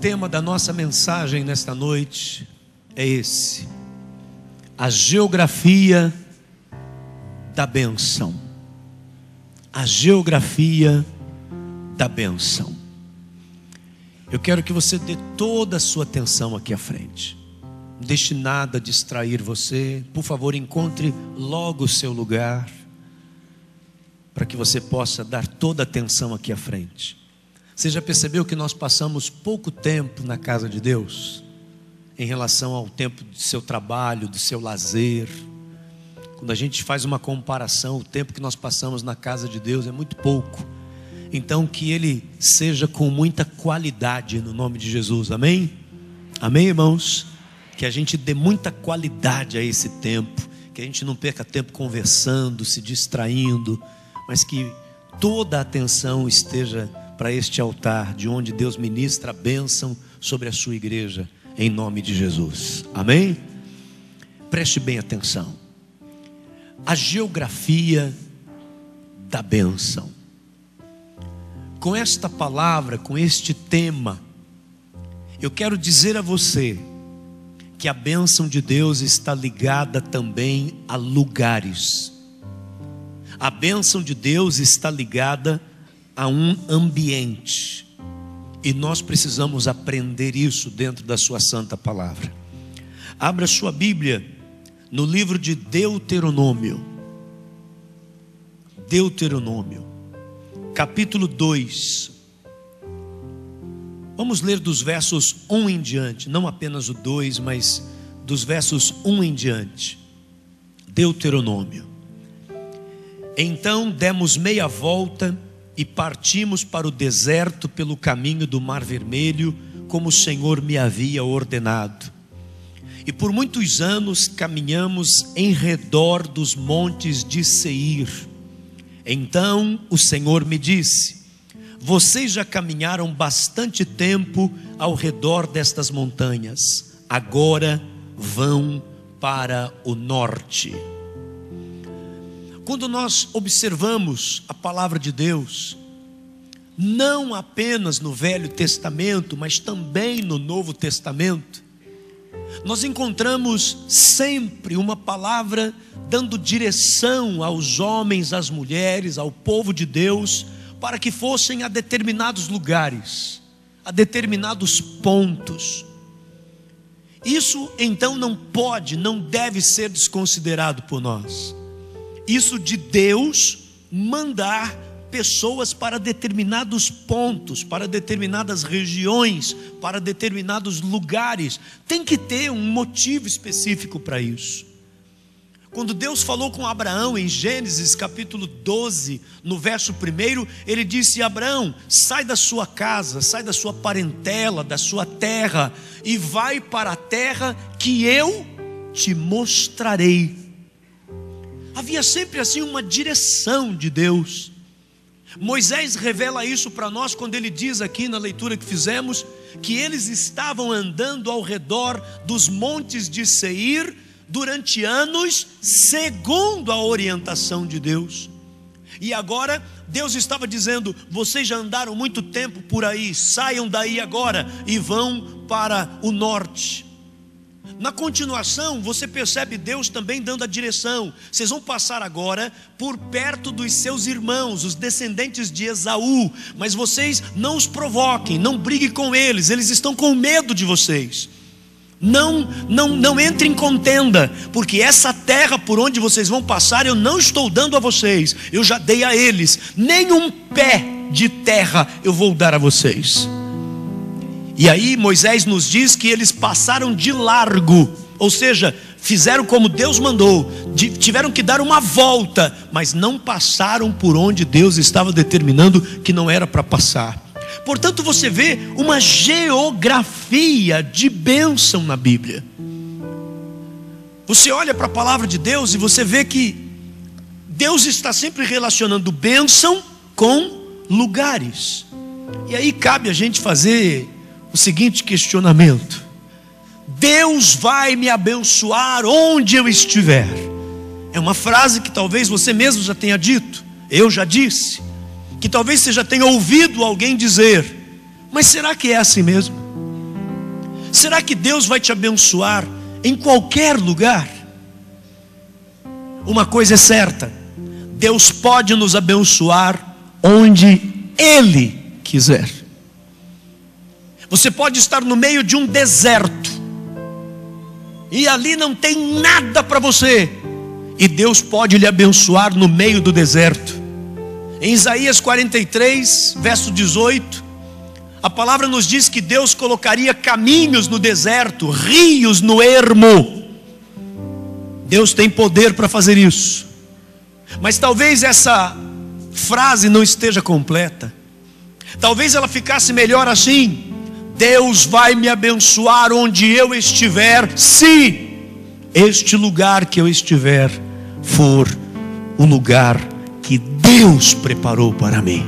tema da nossa mensagem nesta noite é esse: a geografia da bênção. A geografia da bênção. Eu quero que você dê toda a sua atenção aqui à frente. Não deixe nada distrair você. Por favor, encontre logo o seu lugar, para que você possa dar toda a atenção aqui à frente. Você já percebeu que nós passamos pouco tempo na casa de Deus, em relação ao tempo do seu trabalho, do seu lazer? Quando a gente faz uma comparação, o tempo que nós passamos na casa de Deus é muito pouco. Então que ele seja com muita qualidade no nome de Jesus, amém? Amém, irmãos? Que a gente dê muita qualidade a esse tempo, que a gente não perca tempo conversando, se distraindo, mas que toda a atenção esteja para este altar, de onde Deus ministra a bênção sobre a sua igreja, em nome de Jesus, amém? Preste bem atenção. A geografia da bênção. Com esta palavra, com este tema, eu quero dizer a você que a bênção de Deus está ligada também a lugares. A bênção de Deus está ligada a um ambiente, e nós precisamos aprender isso dentro da sua santa palavra. Abra sua Bíblia no livro de Deuteronômio. Deuteronômio, capítulo 2. Vamos ler dos versos 1 em diante, não apenas o 2, mas dos versos 1 em diante. Deuteronômio. Então demos meia volta e partimos para o deserto pelo caminho do Mar Vermelho, como o Senhor me havia ordenado. E por muitos anos caminhamos em redor dos montes de Seir. Então o Senhor me disse: vocês já caminharam bastante tempo ao redor destas montanhas, agora vão para o norte. Quando nós observamos a palavra de Deus, não apenas no Velho Testamento, mas também no Novo Testamento, nós encontramos sempre uma palavra dando direção aos homens, às mulheres, ao povo de Deus, para que fossem a determinados lugares, a determinados pontos. Isso então não pode, não deve ser desconsiderado por nós. Isso de Deus mandar pessoas para determinados pontos, para determinadas regiões, para determinados lugares, tem que ter um motivo específico para isso. Quando Deus falou com Abraão em Gênesis capítulo 12, no verso 1, ele disse: Abraão, sai da sua casa, sai da sua parentela, da sua terra, e vai para a terra que eu te mostrarei. Havia sempre assim uma direção de Deus. Moisés revela isso para nós quando ele diz aqui na leitura que fizemos, que eles estavam andando ao redor dos montes de Seir durante anos, segundo a orientação de Deus. E agora Deus estava dizendo: vocês já andaram muito tempo por aí, saiam daí agora e vão para o norte. Na continuação, você percebe Deus também dando a direção: vocês vão passar agora por perto dos seus irmãos, os descendentes de Esaú, mas vocês não os provoquem, não briguem com eles, eles estão com medo de vocês. Não entrem em contenda, porque essa terra por onde vocês vão passar eu não estou dando a vocês, eu já dei a eles. Nem um pé de terra eu vou dar a vocês. E aí Moisés nos diz que eles passaram de largo, ou seja, fizeram como Deus mandou, tiveram que dar uma volta, mas não passaram por onde Deus estava determinando que não era para passar. Portanto, você vê uma geografia de bênção na Bíblia. Você olha para a palavra de Deus e você vê que Deus está sempre relacionando bênção com lugares. E aí cabe a gente fazer o seguinte questionamento: Deus vai me abençoar onde eu estiver. É uma frase que talvez você mesmo já tenha dito, eu já disse, que talvez você já tenha ouvido alguém dizer, mas será que é assim mesmo? Será que Deus vai te abençoar em qualquer lugar? Uma coisa é certa: Deus pode nos abençoar onde Ele quiser. Você pode estar no meio de um deserto e ali não tem nada para você, e Deus pode lhe abençoar no meio do deserto. Em Isaías 43, verso 18, a palavra nos diz que Deus colocaria caminhos no deserto, rios no ermo. Deus tem poder para fazer isso. Mas talvez essa frase não esteja completa. Talvez ela ficasse melhor assim: Deus vai me abençoar onde eu estiver, se este lugar que eu estiver for o lugar que Deus preparou para mim.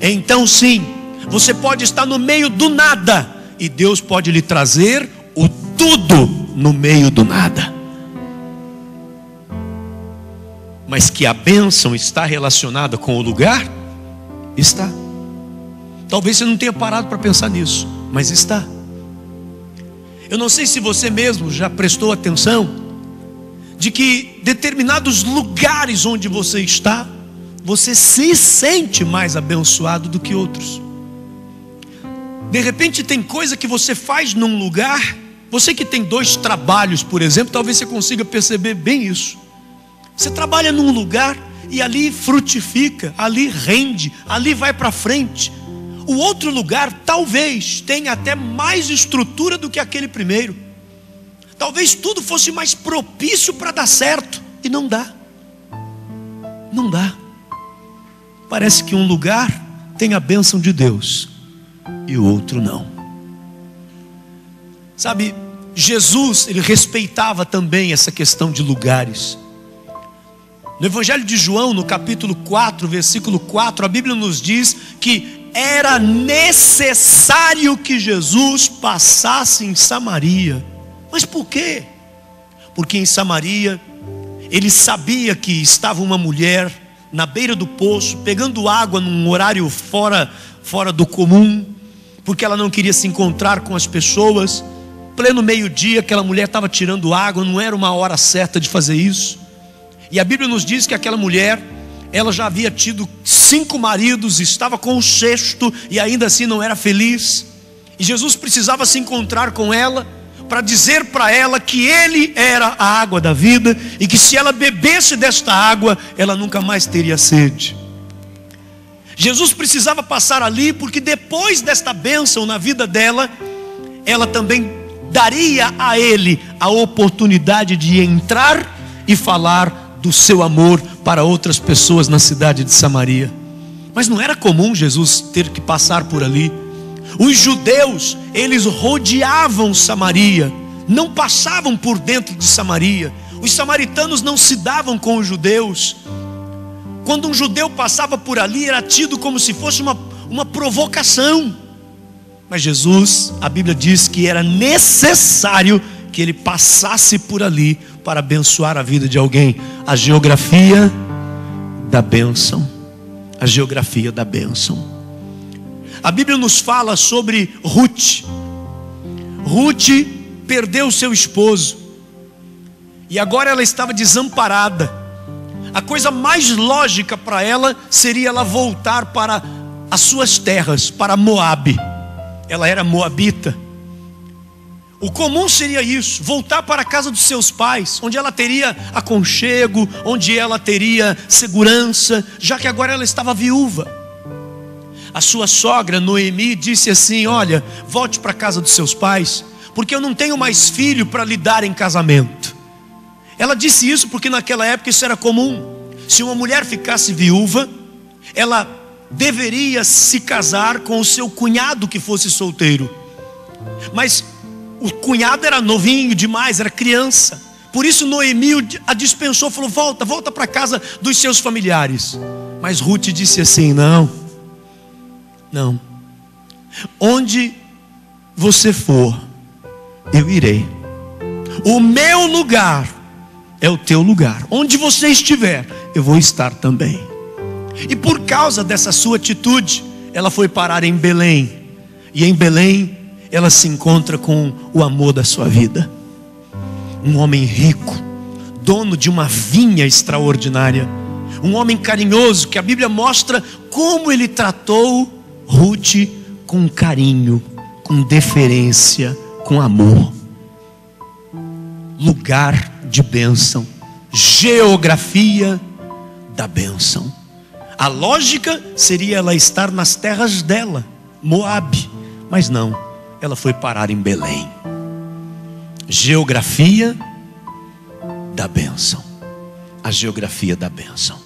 Então sim, você pode estar no meio do nada, e Deus pode lhe trazer o tudo no meio do nada. Mas que a bênção está relacionada com o lugar? Está. Talvez você não tenha parado para pensar nisso, mas está. Eu não sei se você mesmo já prestou atenção de que determinados lugares onde você está, você se sente mais abençoado do que outros. De repente tem coisa que você faz num lugar, você que tem 2 trabalhos, por exemplo, talvez você consiga perceber bem isso. Você trabalha num lugar e ali frutifica, ali rende, ali vai para frente. O outro lugar talvez tenha até mais estrutura do que aquele primeiro. Talvez tudo fosse mais propício para dar certo, e não dá. Não dá. Parece que um lugar tem a bênção de Deus e o outro não. Sabe, Jesus, ele respeitava também essa questão de lugares. No Evangelho de João, no capítulo 4, versículo 4, a Bíblia nos diz que era necessário que Jesus passasse em Samaria. Mas por quê? Porque em Samaria ele sabia que estava uma mulher na beira do poço, pegando água num horário fora do comum, porque ela não queria se encontrar com as pessoas. Pleno meio-dia, aquela mulher estava tirando água, não era uma hora certa de fazer isso. E a Bíblia nos diz que aquela mulher, ela já havia tido 5 maridos, estava com o 6º e ainda assim não era feliz. E Jesus precisava se encontrar com ela para dizer para ela que Ele era a água da vida, e que se ela bebesse desta água, ela nunca mais teria sede. Jesus precisava passar ali, porque depois desta bênção na vida dela, ela também daria a ele a oportunidade de entrar e falar do seu amor para outras pessoas na cidade de Samaria. Mas não era comum Jesus ter que passar por ali. Os judeus, eles rodeavam Samaria, não passavam por dentro de Samaria. Os samaritanos não se davam com os judeus. Quando um judeu passava por ali, era tido como se fosse uma provocação. Mas Jesus, a Bíblia diz que era necessário que ele passasse por ali para abençoar a vida de alguém. A geografia da bênção. A geografia da bênção. A Bíblia nos fala sobre Ruth. Ruth perdeu seu esposo e agora ela estava desamparada. A coisa mais lógica para ela seria ela voltar para as suas terras, para Moabe. Ela era moabita. O comum seria isso, voltar para a casa dos seus pais, onde ela teria aconchego, onde ela teria segurança, já que agora ela estava viúva. A sua sogra Noemi disse assim: olha, volte para a casa dos seus pais, porque eu não tenho mais filho para lhe dar em casamento. Ela disse isso porque naquela época isso era comum. Se uma mulher ficasse viúva, ela deveria se casar com o seu cunhado que fosse solteiro. Mas o cunhado era novinho demais, era criança. Por isso Noemi a dispensou, falou: volta para a casa dos seus familiares. Mas Ruth disse assim: não, onde você for, eu irei. O meu lugar é o teu lugar. Onde você estiver, eu vou estar também. E por causa dessa sua atitude, ela foi parar em Belém. E em Belém, ela se encontra com o amor da sua vida. Um homem rico, dono de uma vinha extraordinária. Um homem carinhoso, que a Bíblia mostra como ele tratou Ruth com carinho, com deferência, com amor. Lugar de bênção, geografia da bênção. A lógica seria ela estar nas terras dela, Moabe, mas não, ela foi parar em Belém. Geografia da bênção. A geografia da bênção.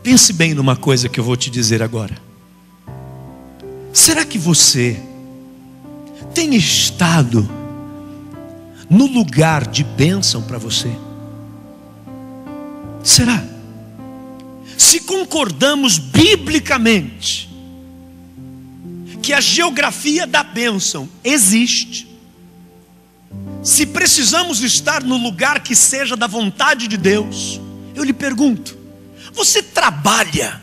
Pense bem numa coisa que eu vou te dizer agora. Será que você tem estado no lugar de bênção para você? Será? Se concordamos biblicamente que a geografia da bênção existe, se precisamos estar no lugar que seja da vontade de Deus, eu lhe pergunto: você trabalha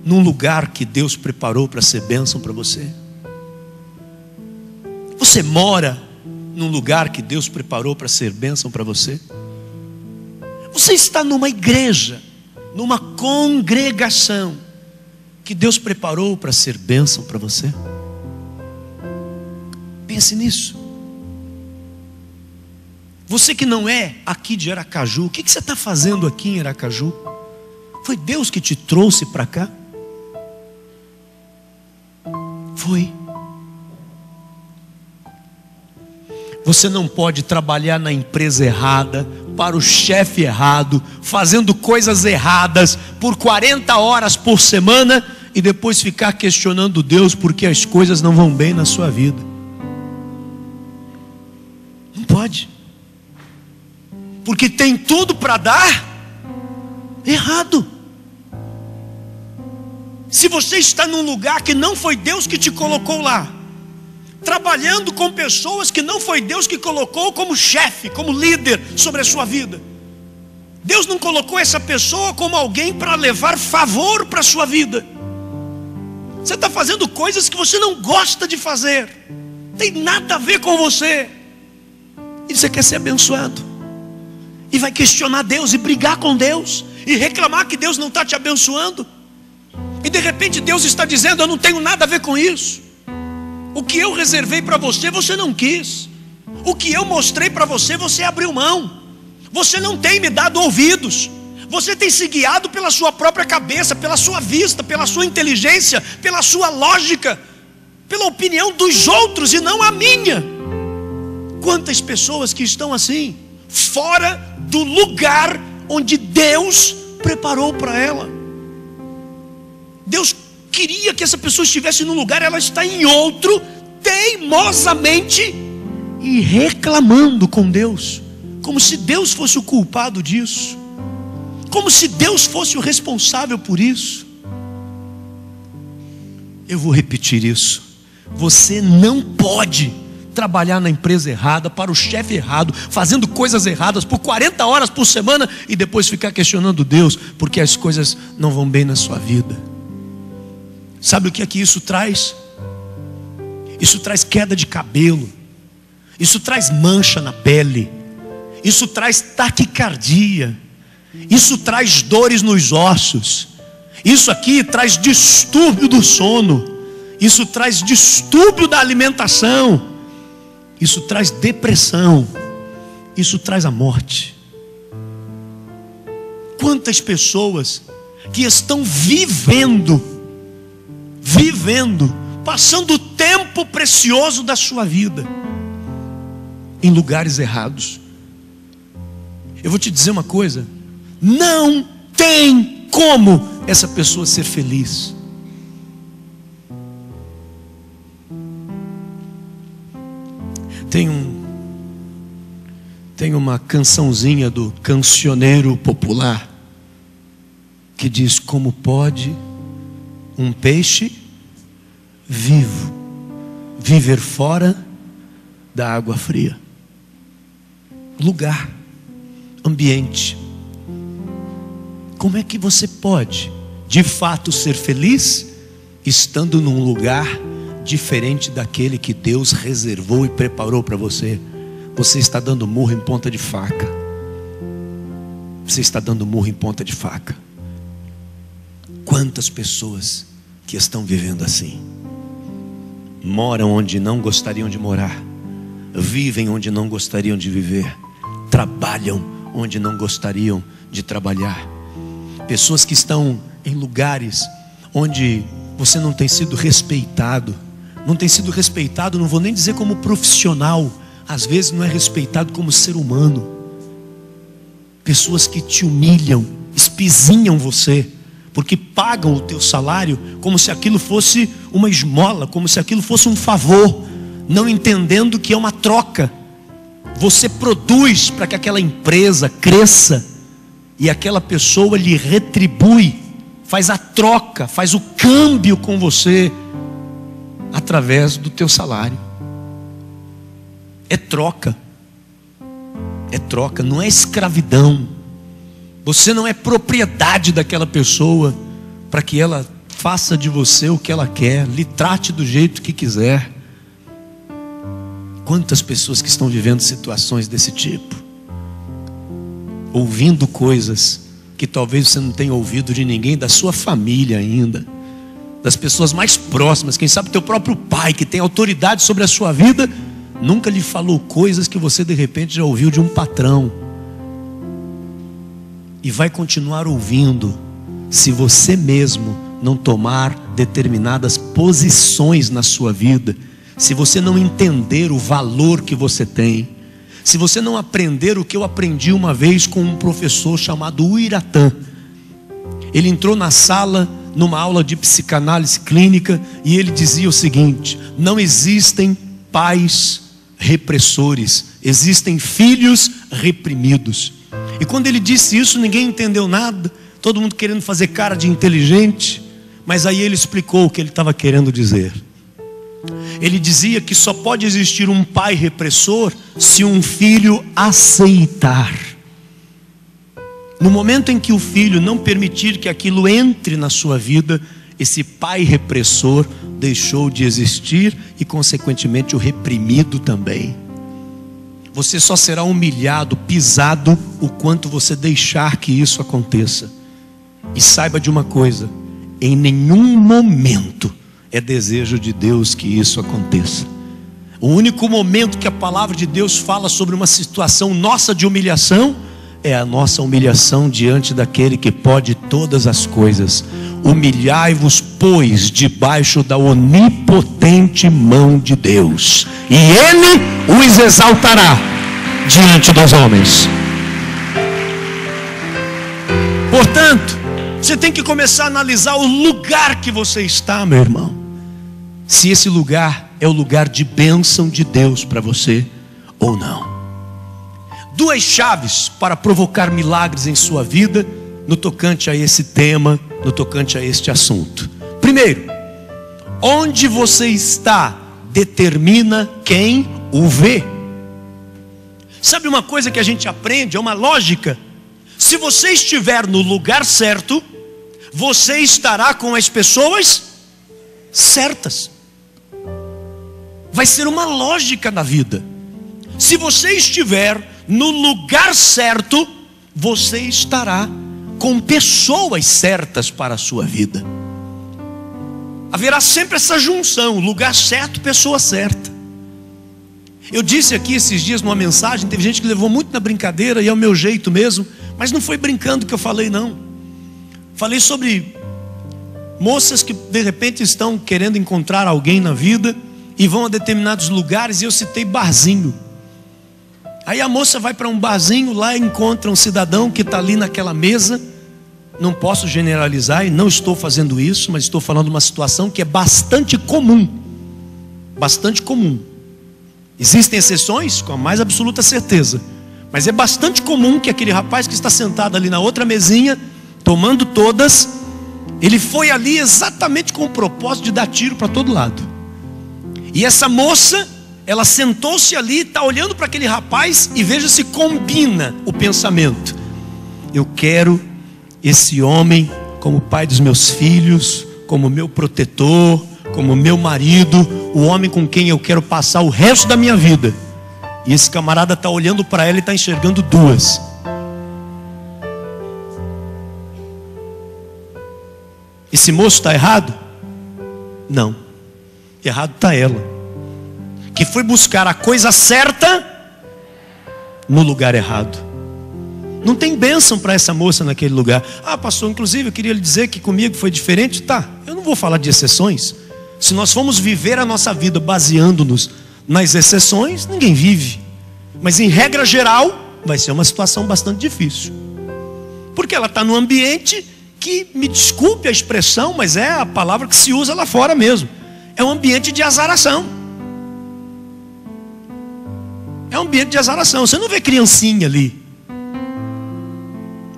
num lugar que Deus preparou para ser bênção para você? Você mora num lugar que Deus preparou para ser bênção para você? Você está numa igreja, numa congregação que Deus preparou para ser bênção para você? Pense nisso. Você que não é aqui de Aracaju, o que você está fazendo aqui em Aracaju? Foi Deus que te trouxe para cá? Foi. Você não pode trabalhar na empresa errada, para o chefe errado, fazendo coisas erradas por 40 horas por semana e depois ficar questionando Deus porque as coisas não vão bem na sua vida. Não pode. Porque tem tudo para dar errado. Se você está num lugar que não foi Deus que te colocou lá, trabalhando com pessoas que não foi Deus que colocou como chefe, como líder sobre a sua vida, Deus não colocou essa pessoa como alguém para levar favor para a sua vida. Você está fazendo coisas que você não gosta de fazer, tem nada a ver com você, e você quer ser abençoado, e vai questionar Deus, e brigar com Deus, e reclamar que Deus não está te abençoando, e de repente Deus está dizendo: eu não tenho nada a ver com isso. O que eu reservei para você, você não quis. O que eu mostrei para você, você abriu mão. Você não tem me dado ouvidos. Você tem se guiado pela sua própria cabeça, pela sua vista, pela sua inteligência, pela sua lógica, pela opinião dos outros e não a minha. Quantas pessoas que estão assim, fora do lugar onde Deus preparou para ela. Deus queria que essa pessoa estivesse num lugar, ela está em outro, teimosamente, e reclamando com Deus, como se Deus fosse o culpado disso, como se Deus fosse o responsável por isso. Eu vou repetir isso: você não pode trabalhar na empresa errada, para o chefe errado, fazendo coisas erradas por 40 horas por semana e depois ficar questionando Deus porque as coisas não vão bem na sua vida. Sabe o que é que isso traz? Isso traz queda de cabelo, isso traz mancha na pele, isso traz taquicardia, isso traz dores nos ossos, isso aqui traz distúrbio do sono, isso traz distúrbio da alimentação, isso traz depressão, isso traz a morte. Quantas pessoas que estão vivendo, passando o tempo precioso da sua vida em lugares errados. Eu vou te dizer uma coisa: não tem como essa pessoa ser feliz. Tem uma cançãozinha do cancioneiro popular que diz: como pode um peixe vivo viver fora da água fria? Lugar, ambiente. Como é que você pode de fato ser feliz estando num lugar diferente daquele que Deus reservou e preparou para você. Você está dando murro em ponta de faca. Você está dando murro em ponta de faca. Quantas pessoas que estão vivendo assim? Moram onde não gostariam de morar, vivem onde não gostariam de viver, trabalham onde não gostariam de trabalhar. Pessoas que estão em lugares onde você não tem sido respeitado. Não tem sido respeitado, não vou nem dizer como profissional, às vezes não é respeitado como ser humano. Pessoas que te humilham, espizinham você, porque pagam o teu salário como se aquilo fosse uma esmola, como se aquilo fosse um favor, não entendendo que é uma troca. Você produz para que aquela empresa cresça, e aquela pessoa lhe retribui, faz a troca, faz o câmbio com você, através do teu salário. É troca. É troca, não é escravidão. Você não é propriedade daquela pessoa para que ela faça de você o que ela quer, lhe trate do jeito que quiser. Quantas pessoas que estão vivendo situações desse tipo, ouvindo coisas que talvez você não tenha ouvido de ninguém da sua família ainda, das pessoas mais próximas, quem sabe teu próprio pai, que tem autoridade sobre a sua vida, nunca lhe falou coisas que você de repente já ouviu de um patrão, e vai continuar ouvindo, se você mesmo não tomar determinadas posições na sua vida, se você não entender o valor que você tem, se você não aprender o que eu aprendi uma vez com um professor chamado Uiratã. Ele entrou na sala numa aula de psicanálise clínica e ele dizia o seguinte: não existem pais repressores, existem filhos reprimidos. E quando ele disse isso, ninguém entendeu nada, todo mundo querendo fazer cara de inteligente, mas aí ele explicou o que ele estava querendo dizer. Ele dizia que só pode existir um pai repressor se um filho aceitar. No momento em que o filho não permitir que aquilo entre na sua vida, esse pai repressor deixou de existir e consequentemente o reprimido também. Você só será humilhado, pisado, o quanto você deixar que isso aconteça. E saiba de uma coisa: em nenhum momento é desejo de Deus que isso aconteça. O único momento que a palavra de Deus fala sobre uma situação nossa de humilhação é a nossa humilhação diante daquele que pode todas as coisas. Humilhai-vos, pois, debaixo da onipotente mão de Deus, e Ele os exaltará diante dos homens. Portanto, você tem que começar a analisar o lugar que você está, meu irmão. Se esse lugar é o lugar de bênção de Deus para você ou não. Duas chaves para provocar milagres em sua vida no tocante a esse tema, no tocante a este assunto. Primeiro, onde você está determina quem o vê. Sabe uma coisa que a gente aprende, é uma lógica. Se você estiver no lugar certo, você estará com as pessoas certas. Vai ser uma lógica na vida. Se você estiver no lugar certo, você estará com pessoas certas para a sua vida. Haverá sempre essa junção, lugar certo, pessoa certa. Eu disse aqui esses dias numa mensagem, teve gente que levou muito na brincadeira, e é o meu jeito mesmo, mas não foi brincando que eu falei não. Falei sobre moças que de repente estão querendo encontrar alguém na vida e vão a determinados lugares, e eu citei barzinho. Aí a moça vai para um barzinho, lá encontra um cidadão que está ali naquela mesa. Não posso generalizar e não estou fazendo isso, mas estou falando de uma situação que é bastante comum. Bastante comum. Existem exceções, com a mais absoluta certeza, mas é bastante comum que aquele rapaz que está sentado ali na outra mesinha, tomando todas, ele foi ali exatamente com o propósito de dar tiro para todo lado. E essa moça, ela sentou-se ali, está olhando para aquele rapaz, e veja se combina o pensamento: eu quero esse homem como pai dos meus filhos, como meu protetor, como meu marido, o homem com quem eu quero passar o resto da minha vida. E esse camarada está olhando para ela e está enxergando duas. Esse moço está errado? Não. Errado está ela, que foi buscar a coisa certa no lugar errado. Não tem bênção para essa moça naquele lugar. Ah, pastor, inclusive eu queria lhe dizer que comigo foi diferente. Tá, eu não vou falar de exceções. Se nós formos viver a nossa vida baseando-nos nas exceções, ninguém vive. Mas em regra geral, vai ser uma situação bastante difícil. Porque ela está num ambiente que, me desculpe a expressão, mas é a palavra que se usa lá fora mesmo. É um ambiente de azaração. É um ambiente de azaração. Você não vê criancinha ali.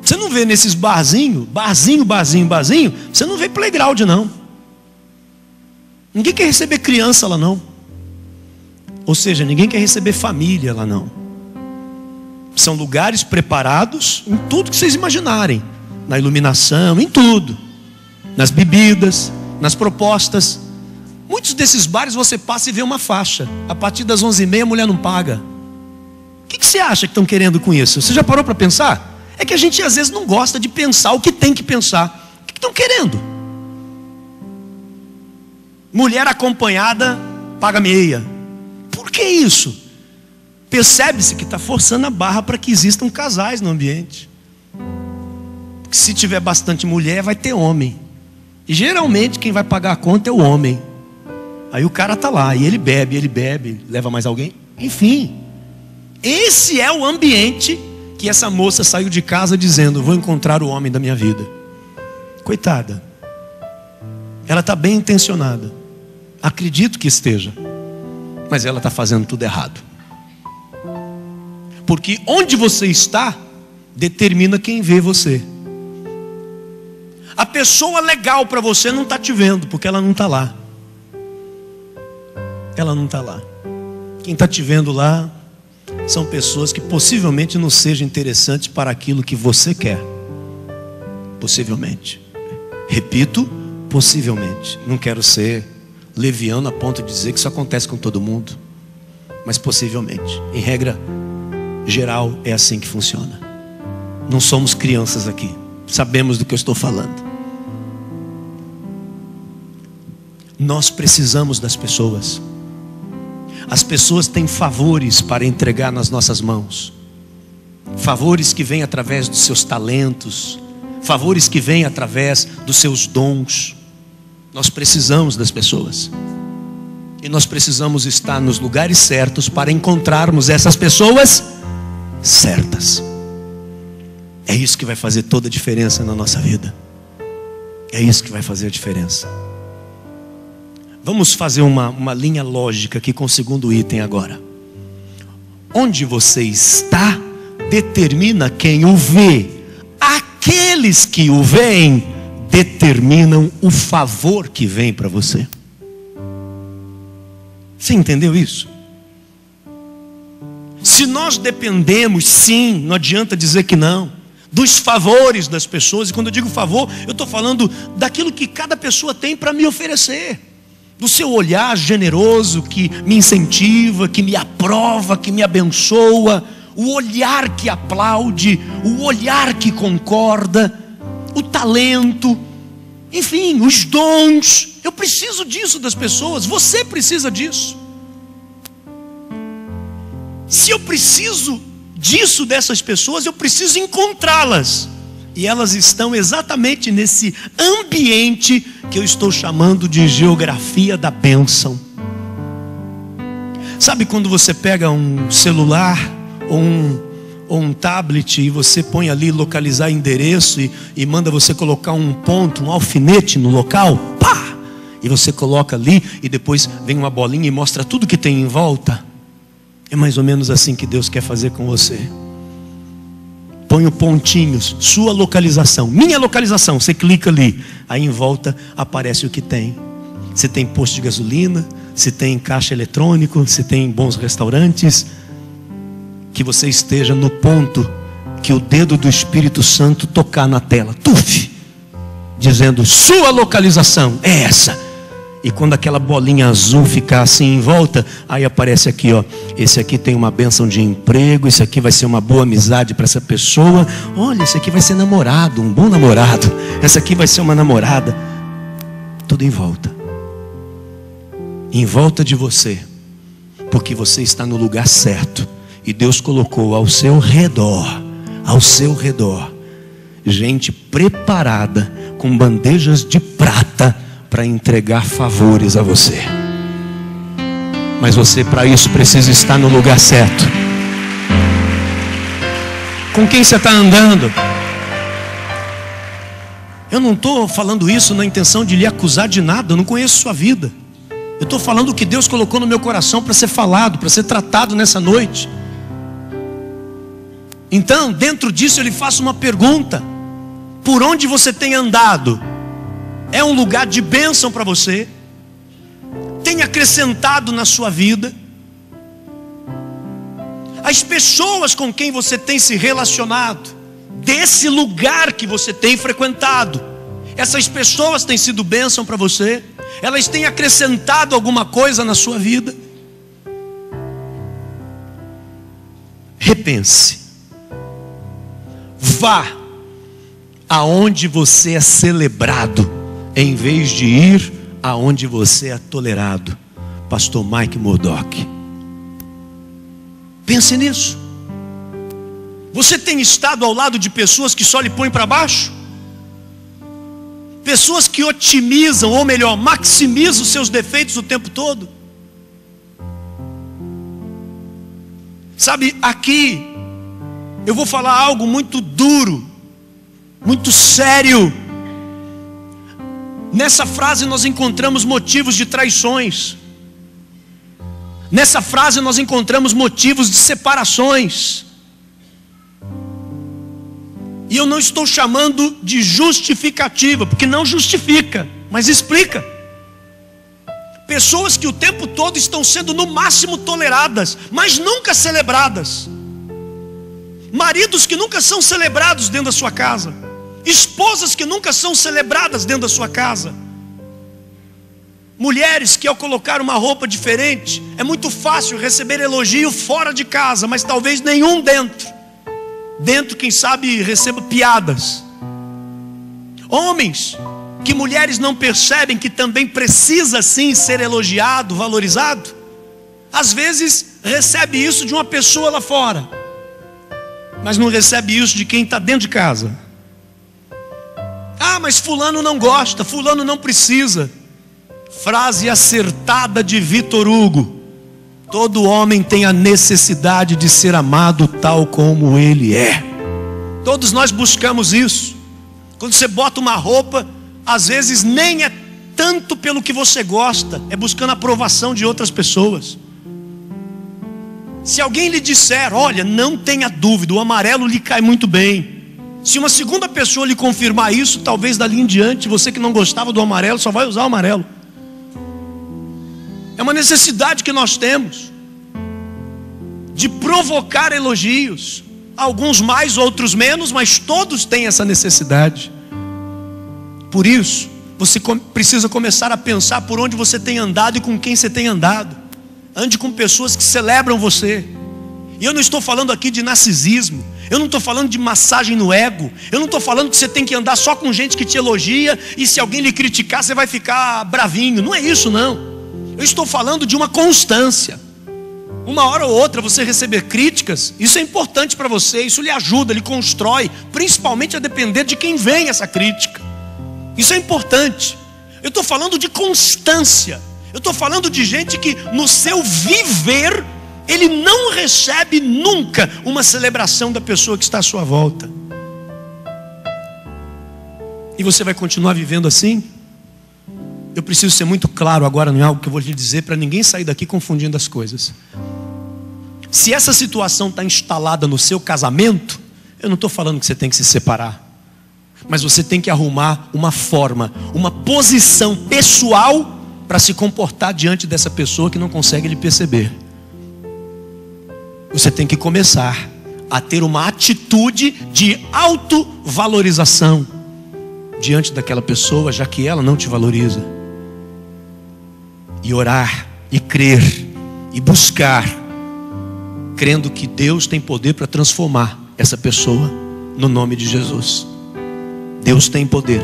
Você não vê nesses barzinho, você não vê playground não. Ninguém quer receber criança lá não. Ou seja, ninguém quer receber família lá não. São lugares preparados em tudo que vocês imaginarem. Na iluminação, em tudo. Nas bebidas, nas propostas. Muitos desses bares você passa e vê uma faixa. A partir das 11h30 a mulher não paga. O que você acha que estão querendo com isso? Você já parou para pensar? É que a gente às vezes não gosta de pensar o que tem que pensar. O que estão querendo? Mulher acompanhada paga meia. Por que isso? Percebe-se que está forçando a barra para que existam casais no ambiente. Porque se tiver bastante mulher, vai ter homem. E geralmente quem vai pagar a conta é o homem. Aí o cara está lá, e ele bebe, leva mais alguém. Enfim, esse é o ambiente que essa moça saiu de casa dizendo: vou encontrar o homem da minha vida. Coitada. Ela está bem intencionada. Acredito que esteja. Mas ela está fazendo tudo errado. Porque onde você está determina quem vê você. A pessoa legal para você não está te vendo, porque ela não está lá. Ela não está lá. Quem está te vendo lá são pessoas que possivelmente não sejam interessantes para aquilo que você quer. Possivelmente. Repito, possivelmente. Não quero ser leviano a ponto de dizer que isso acontece com todo mundo. Mas possivelmente. Em regra geral é assim que funciona. Não somos crianças aqui. Sabemos do que eu estou falando. Nós precisamos das pessoas. As pessoas têm favores para entregar nas nossas mãos. Favores que vêm através dos seus talentos. Favores que vêm através dos seus dons. Nós precisamos das pessoas. E nós precisamos estar nos lugares certos para encontrarmos essas pessoas certas. É isso que vai fazer toda a diferença na nossa vida. É isso que vai fazer a diferença. Vamos fazer uma linha lógica aqui com o segundo item agora. Onde você está determina quem o vê. Aqueles que o veem determinam o favor que vem para você. Você entendeu isso? Se nós dependemos, sim, não adianta dizer que não, dos favores das pessoas. E quando eu digo favor, eu estou falando daquilo que cada pessoa tem para me oferecer. Do seu olhar generoso que me incentiva, que me aprova, que me abençoa. O olhar que aplaude, o olhar que concorda, o talento, enfim, os dons. Eu preciso disso das pessoas, você precisa disso. Se eu preciso disso dessas pessoas, eu preciso encontrá-las. E elas estão exatamente nesse ambiente que eu estou chamando de geografia da bênção. Sabe quando você pega um celular ou um tablet e você põe ali localizar endereço e manda você colocar um ponto, um alfinete no local? Pá! E você coloca ali e depois vem uma bolinha e mostra tudo que tem em volta. É mais ou menos assim que Deus quer fazer com você. Põe pontinhos, sua localização, minha localização, você clica ali, aí em volta aparece o que tem. Se tem posto de gasolina, se tem caixa eletrônico, se tem bons restaurantes. Que você esteja no ponto que o dedo do Espírito Santo tocar na tela, tuf, dizendo: sua localização é essa. E quando aquela bolinha azul ficar assim em volta, aí aparece aqui, ó. Esse aqui tem uma bênção de emprego, esse aqui vai ser uma boa amizade para essa pessoa. Olha, esse aqui vai ser namorado, um bom namorado. Essa aqui vai ser uma namorada. Tudo em volta. Em volta de você. Porque você está no lugar certo. E Deus colocou ao seu redor, gente preparada com bandejas de prata para entregar favores a você. Mas você, para isso, precisa estar no lugar certo. Com quem você está andando? Eu não estou falando isso na intenção de lhe acusar de nada. Eu não conheço sua vida. Eu estou falando o que Deus colocou no meu coração para ser falado, para ser tratado nessa noite. Então, dentro disso, eu lhe faço uma pergunta: por onde você tem andado? É um lugar de bênção para você? Tem acrescentado na sua vida? As pessoas com quem você tem se relacionado, desse lugar que você tem frequentado, essas pessoas têm sido bênção para você? Elas têm acrescentado alguma coisa na sua vida? Repense. Vá aonde você é celebrado, em vez de ir aonde você é tolerado. Pastor Mike Murdock. Pense nisso. Você tem estado ao lado de pessoas que só lhe põem para baixo? Pessoas que otimizam, ou melhor, maximizam os seus defeitos o tempo todo? Sabe, aqui eu vou falar algo muito duro, muito sério. Nessa frase nós encontramos motivos de traições. Nessa frase nós encontramos motivos de separações. E eu não estou chamando de justificativa, porque não justifica, mas explica. Pessoas que o tempo todo estão sendo no máximo toleradas, mas nunca celebradas. Maridos que nunca são celebrados dentro da sua casa. Esposas que nunca são celebradas dentro da sua casa. Mulheres que ao colocar uma roupa diferente, é muito fácil receber elogio fora de casa, mas talvez nenhum dentro. Dentro, quem sabe, receba piadas. Homens que mulheres não percebem que também precisa sim ser elogiado, valorizado. Às vezes recebe isso de uma pessoa lá fora, mas não recebe isso de quem está dentro de casa. Ah, mas fulano não gosta, fulano não precisa. Frase acertada de Vitor Hugo: todo homem tem a necessidade de ser amado tal como ele é. Todos nós buscamos isso. Quando você bota uma roupa, às vezes nem é tanto pelo que você gosta, é buscando a aprovação de outras pessoas. Se alguém lhe disser, olha, não tenha dúvida, o amarelo lhe cai muito bem. Se uma segunda pessoa lhe confirmar isso, talvez dali em diante, você que não gostava do amarelo, só vai usar o amarelo. É uma necessidade que nós temos de provocar elogios. Alguns mais, outros menos, mas todos têm essa necessidade. Por isso, você precisa começar a pensar por onde você tem andado e com quem você tem andado. Ande com pessoas que celebram você. E eu não estou falando aqui de narcisismo. Eu não estou falando de massagem no ego. Eu não estou falando que você tem que andar só com gente que te elogia, e se alguém lhe criticar você vai ficar bravinho. Não é isso não. Eu estou falando de uma constância. Uma hora ou outra você receber críticas, isso é importante para você. Isso lhe ajuda, lhe constrói, principalmente a depender de quem vem essa crítica. Isso é importante. Eu estou falando de constância. Eu estou falando de gente que no seu viver ele não recebe nunca uma celebração da pessoa que está à sua volta. E você vai continuar vivendo assim? Eu preciso ser muito claro agora em algo que eu vou lhe dizer, para ninguém sair daqui confundindo as coisas. Se essa situação está instalada no seu casamento, eu não estou falando que você tem que se separar, mas você tem que arrumar uma forma, uma posição pessoal para se comportar diante dessa pessoa que não consegue lhe perceber. Você tem que começar a ter uma atitude de autovalorização diante daquela pessoa, já que ela não te valoriza. e orar, e crer, e buscar, crendo que Deus tem poder para transformar essa pessoa, no nome de Jesus. Deus tem poder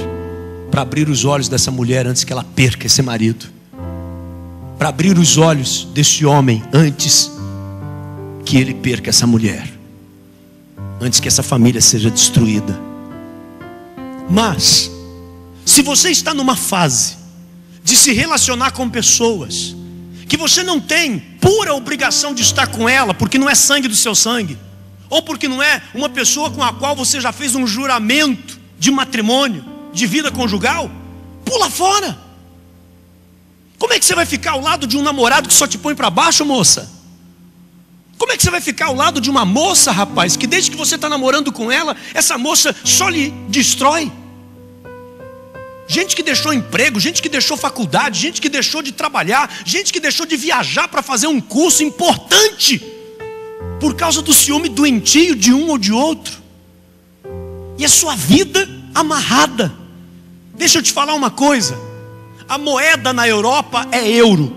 para abrir os olhos dessa mulher antes que ela perca esse marido, para abrir os olhos desse homem antes que ele perca essa mulher, antes que essa família seja destruída. Mas se você está numa fase de se relacionar com pessoas que você não tem pura obrigação de estar com ela, porque não é sangue do seu sangue, ou porque não é uma pessoa com a qual você já fez um juramento de matrimônio, de vida conjugal, pula fora. Como é que você vai ficar ao lado de um namorado que só te põe para baixo, moça? Como é que você vai ficar ao lado de uma moça, rapaz, que desde que você está namorando com ela, essa moça só lhe destrói? Gente que deixou emprego, gente que deixou faculdade, gente que deixou de trabalhar, gente que deixou de viajar para fazer um curso importante, por causa do ciúme doentio de um ou de outro. E a sua vida amarrada. Deixa eu te falar uma coisa: a moeda na Europa é euro,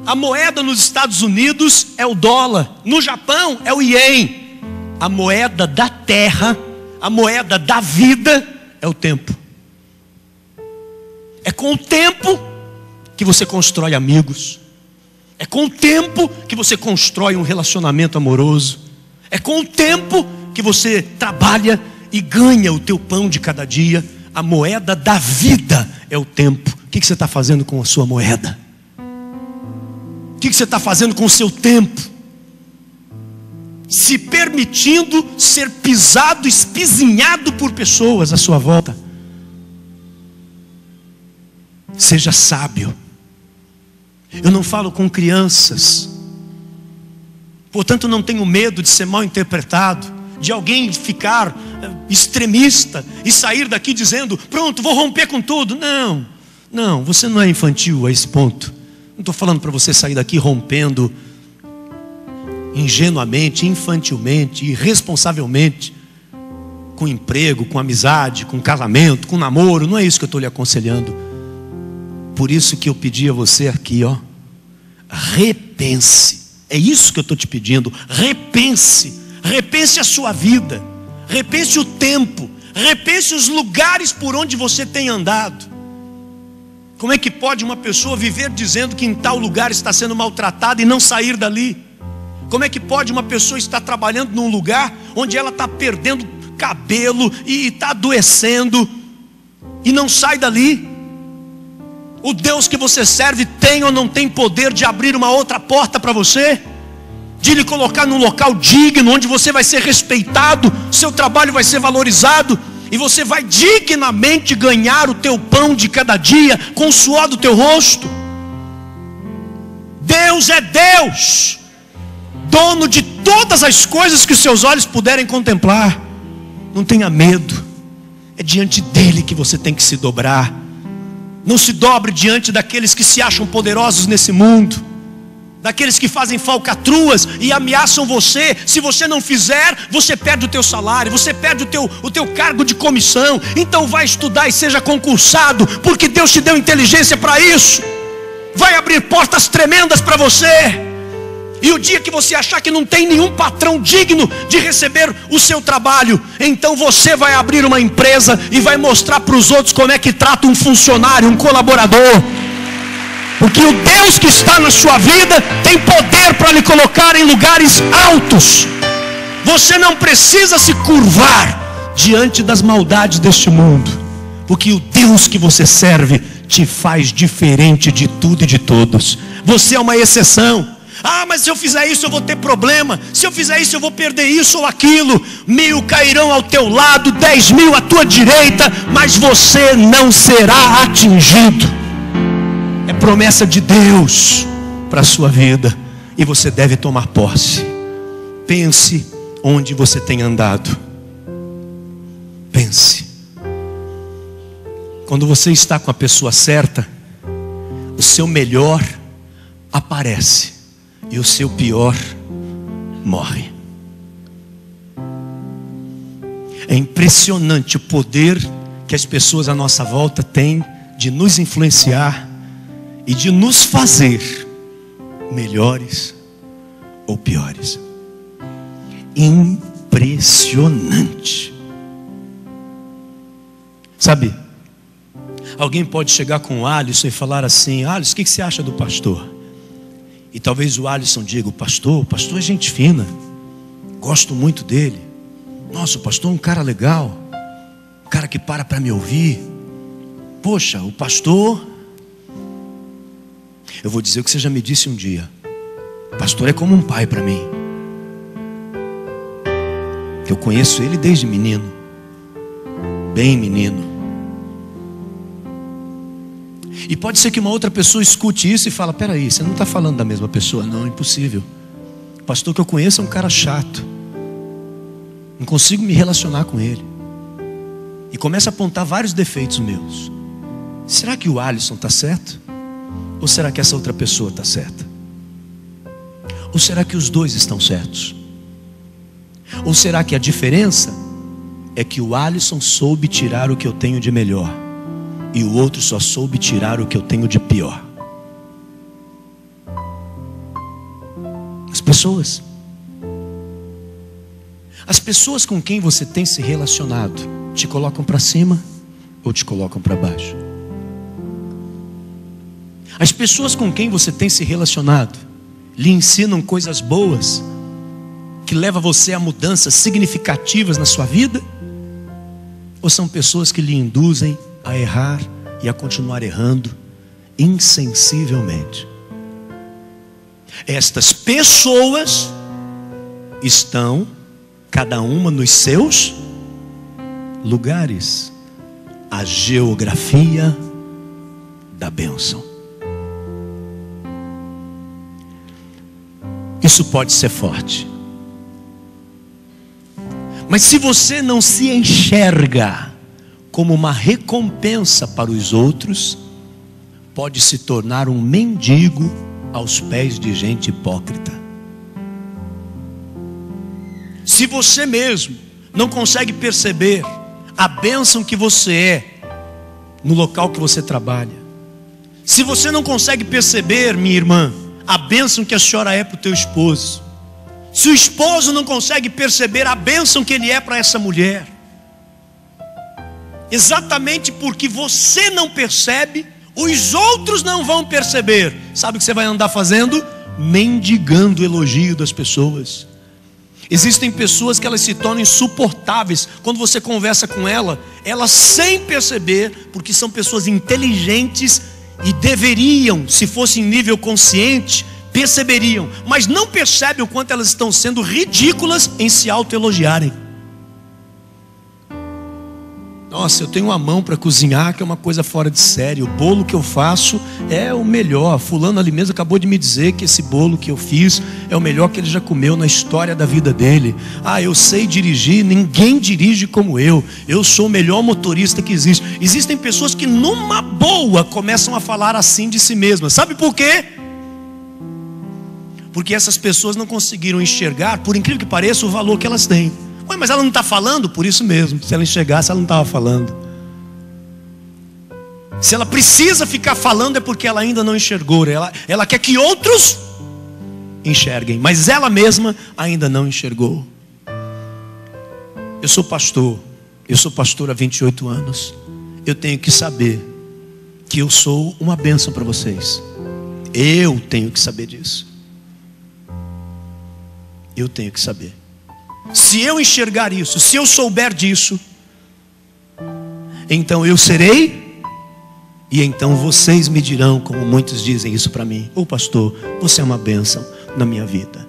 a moeda nos Estados Unidos é o dólar, no Japão é o ien. A moeda da terra, a moeda da vida é o tempo. É com o tempo que você constrói amigos, é com o tempo que você constrói um relacionamento amoroso, é com o tempo que você trabalha e ganha o teu pão de cada dia. A moeda da vida é o tempo. O que você está fazendo com a sua moeda? O que você está fazendo com o seu tempo? Se permitindo ser pisado, espizinhado por pessoas à sua volta. Seja sábio. Eu não falo com crianças, portanto não tenho medo de ser mal interpretado, de alguém ficar extremista e sair daqui dizendo: pronto, vou romper com tudo. Não, você não é infantil a esse ponto. Não estou falando para você sair daqui rompendo ingenuamente, infantilmente, irresponsavelmente, com emprego, com amizade, com casamento, com namoro. Não é isso que eu estou lhe aconselhando. Por isso que eu pedi a você aqui, repense. É isso que eu estou te pedindo. Repense a sua vida, repense o tempo, repense os lugares por onde você tem andado. Como é que pode uma pessoa viver dizendo que em tal lugar está sendo maltratada e não sair dali? Como é que pode uma pessoa estar trabalhando num lugar onde ela está perdendo cabelo e está adoecendo e não sai dali? O Deus que você serve tem ou não tem poder de abrir uma outra porta para você? De lhe colocar num local digno, onde você vai ser respeitado, seu trabalho vai ser valorizado, e você vai dignamente ganhar o teu pão de cada dia, com o suor do teu rosto. Deus é Deus, dono de todas as coisas que os seus olhos puderem contemplar. Não tenha medo, é diante dele que você tem que se dobrar. Não se dobre diante daqueles que se acham poderosos nesse mundo, daqueles que fazem falcatruas e ameaçam você. Se você não fizer, você perde o teu salário, você perde o teu cargo de comissão. Então vai estudar e seja concursado, porque Deus te deu inteligência para isso. Vai abrir portas tremendas para você. E o dia que você achar que não tem nenhum patrão digno de receber o seu trabalho, então você vai abrir uma empresa e vai mostrar para os outros como é que trata um funcionário, um colaborador. Porque o Deus que está na sua vida tem poder para lhe colocar em lugares altos. Você não precisa se curvar diante das maldades deste mundo, porque o Deus que você serve te faz diferente de tudo e de todos. Você é uma exceção. Mas se eu fizer isso eu vou ter problema, se eu fizer isso eu vou perder isso ou aquilo. 1000 cairão ao teu lado, 10.000 à tua direita, mas você não será atingido. É promessa de Deus para a sua vida, e você deve tomar posse. Pense onde você tem andado. Pense. Quando você está com a pessoa certa, o seu melhor aparece e o seu pior morre. É impressionante o poder que as pessoas à nossa volta têm de nos influenciar e de nos fazer melhores ou piores. Impressionante. Sabe, alguém pode chegar com o Alisson e falar assim: Alisson, o que você acha do pastor? E talvez o Alisson diga: o pastor é gente fina, gosto muito dele. Nossa, o pastor é um cara legal, um cara que para me ouvir. Poxa, o pastor... Eu vou dizer o que você já me disse um dia: o pastor é como um pai para mim, que eu conheço ele desde menino, bem menino. E pode ser que uma outra pessoa escute isso e fala: peraí, você não está falando da mesma pessoa. Não, impossível. O pastor que eu conheço é um cara chato, não consigo me relacionar com ele. E começa a apontar vários defeitos meus. Será que o Alisson está certo? Ou será que essa outra pessoa está certa? Ou será que os dois estão certos? Ou será que a diferença é que o Alisson soube tirar o que eu tenho de melhor e o outro só soube tirar o que eu tenho de pior? As pessoas com quem você tem se relacionado te colocam para cima ou te colocam para baixo? As pessoas com quem você tem se relacionado lhe ensinam coisas boas que levam você a mudanças significativas na sua vida? Ou são pessoas que lhe induzem a errar e a continuar errando insensivelmente? Estas pessoas estão cada uma nos seus lugares. A geografia da bênção. Isso pode ser forte. Mas se você não se enxerga como uma recompensa para os outros, pode se tornar um mendigo aos pés de gente hipócrita. Se você mesmo não consegue perceber a bênção que você é no local que você trabalha, se você não consegue perceber, minha irmã, a bênção que a senhora é para o teu esposo, se o esposo não consegue perceber a bênção que ele é para essa mulher, exatamente porque você não percebe, os outros não vão perceber. Sabe o que você vai andar fazendo? Mendigando o elogio das pessoas. Existem pessoas que elas se tornam insuportáveis quando você conversa com elas sem perceber, porque são pessoas inteligentes e deveriam, se fosse em nível consciente, perceberiam, mas não percebem o quanto elas estão sendo ridículas em se autoelogiarem. Nossa, eu tenho uma mão para cozinhar que é uma coisa fora de série. O bolo que eu faço é o melhor. Fulano ali mesmo acabou de me dizer que esse bolo que eu fiz é o melhor que ele já comeu na história da vida dele. Ah, eu sei dirigir, ninguém dirige como eu. Eu sou o melhor motorista que existe. Existem pessoas que numa boa começam a falar assim de si mesmas. Sabe por quê? Porque essas pessoas não conseguiram enxergar, por incrível que pareça, o valor que elas têm. Ué, mas ela não está falando? Por isso mesmo. Se ela enxergasse, ela não estava falando. Se ela precisa ficar falando, é porque ela ainda não enxergou. Ela quer que outros enxerguem, mas ela mesma ainda não enxergou. Eu sou pastor há 28 anos. Eu tenho que saber que eu sou uma bênção para vocês. Eu tenho que saber disso. Eu tenho que saber. Se eu enxergar isso, se eu souber disso, então eu serei, e então vocês me dirão, como muitos dizem isso para mim: ô pastor, você é uma bênção na minha vida.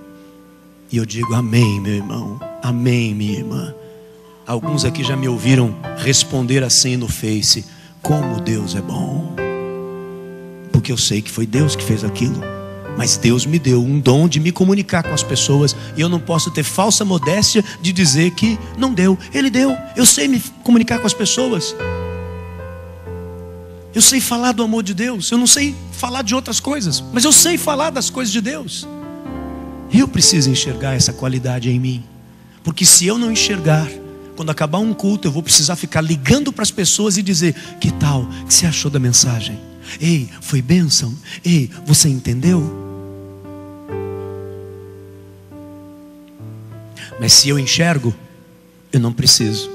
E eu digo: amém, meu irmão, amém, minha irmã. Alguns aqui já me ouviram responder assim no Face: como Deus é bom. Porque eu sei que foi Deus que fez aquilo. Mas Deus me deu um dom de me comunicar com as pessoas, e eu não posso ter falsa modéstia de dizer que não deu. Ele deu. Eu sei me comunicar com as pessoas. Eu sei falar do amor de Deus. Eu não sei falar de outras coisas, mas eu sei falar das coisas de Deus. Eu preciso enxergar essa qualidade em mim. Porque se eu não enxergar, quando acabar um culto, eu vou precisar ficar ligando para as pessoas e dizer: que tal? O que você achou da mensagem? Ei, foi bênção? Ei, você entendeu? Mas se eu enxergo, eu não preciso.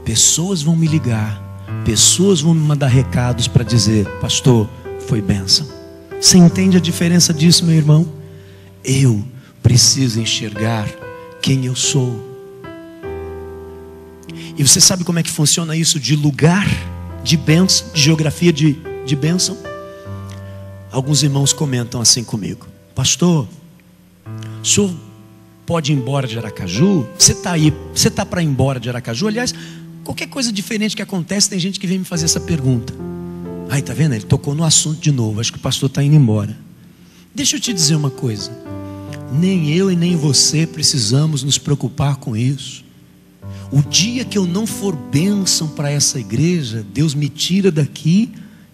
Pessoas vão me ligar, pessoas vão me mandar recados para dizer: pastor, foi bênção. Você entende a diferença disso, meu irmão? Eu preciso enxergar quem eu sou. E você sabe como é que funciona isso de lugar de bênção, de geografia de bênção? Alguns irmãos comentam assim comigo: pastor, o senhor pode ir embora de Aracaju? Você está para ir embora de Aracaju? Aliás, qualquer coisa diferente que acontece, tem gente que vem me fazer essa pergunta. Aí, tá vendo? Ele tocou no assunto de novo. Acho que o pastor está indo embora. Deixa eu te dizer uma coisa: nem eu e nem você precisamos nos preocupar com isso. O dia que eu não for bênção para essa igreja, Deus me tira daqui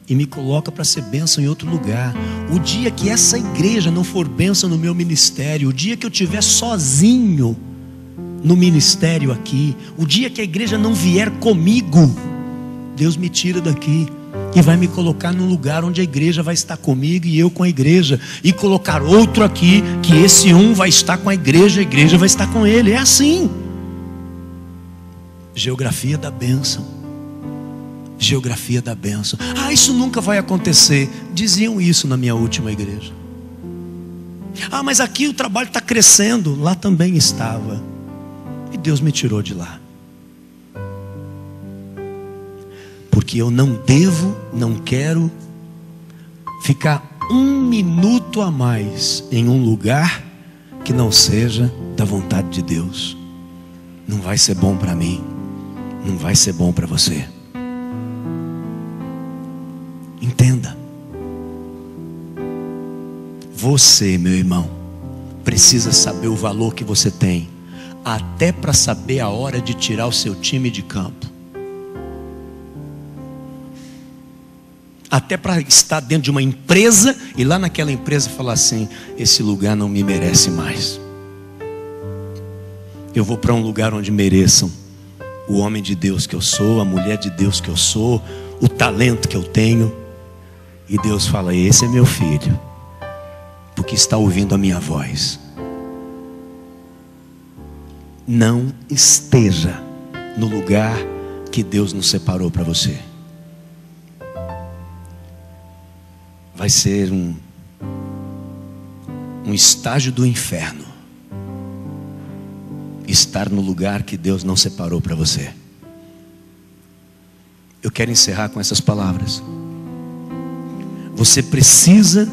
e me coloca para ser bênção em outro lugar. O dia que essa igreja não for bênção no meu ministério, o dia que eu estiver sozinho no ministério aqui, o dia que a igreja não vier comigo, Deus me tira daqui e vai me colocar num lugar onde a igreja vai estar comigo e eu com a igreja, e colocar outro aqui, que esse um vai estar com a igreja vai estar com ele. É assim. Geografia da bênção. Geografia da bênção. Ah, isso nunca vai acontecer. Diziam isso na minha última igreja. Ah, mas aqui o trabalho está crescendo. Lá também estava. E Deus me tirou de lá. Porque eu não devo, não quero ficar um minuto a mais em um lugar que não seja da vontade de Deus. Não vai ser bom para mim, não vai ser bom para você. Entenda. Você, meu irmão, precisa saber o valor que você tem, até para saber a hora de tirar o seu time de campo. Até para estar dentro de uma empresa e lá naquela empresa falar assim: esse lugar não me merece mais. Eu vou para um lugar onde mereçam o homem de Deus que eu sou, a mulher de Deus que eu sou, o talento que eu tenho. E Deus fala: esse é meu filho, porque está ouvindo a minha voz. Não esteja no lugar que Deus nos separou para você. Vai ser um estágio do inferno estar no lugar que Deus não separou para você. Eu quero encerrar com essas palavras. Você precisa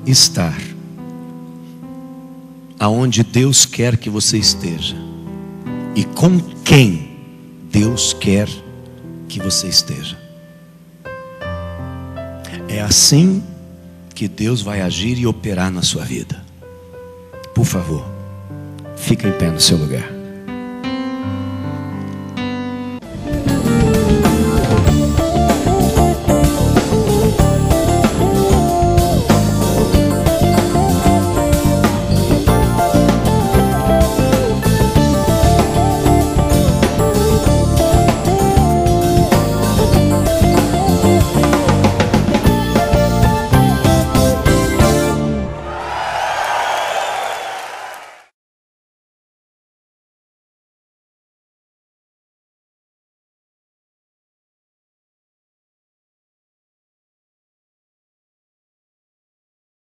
estar aonde Deus quer que você esteja e com quem Deus quer que você esteja. É assim que Deus vai agir e operar na sua vida. Por favor, fica em pé no seu lugar.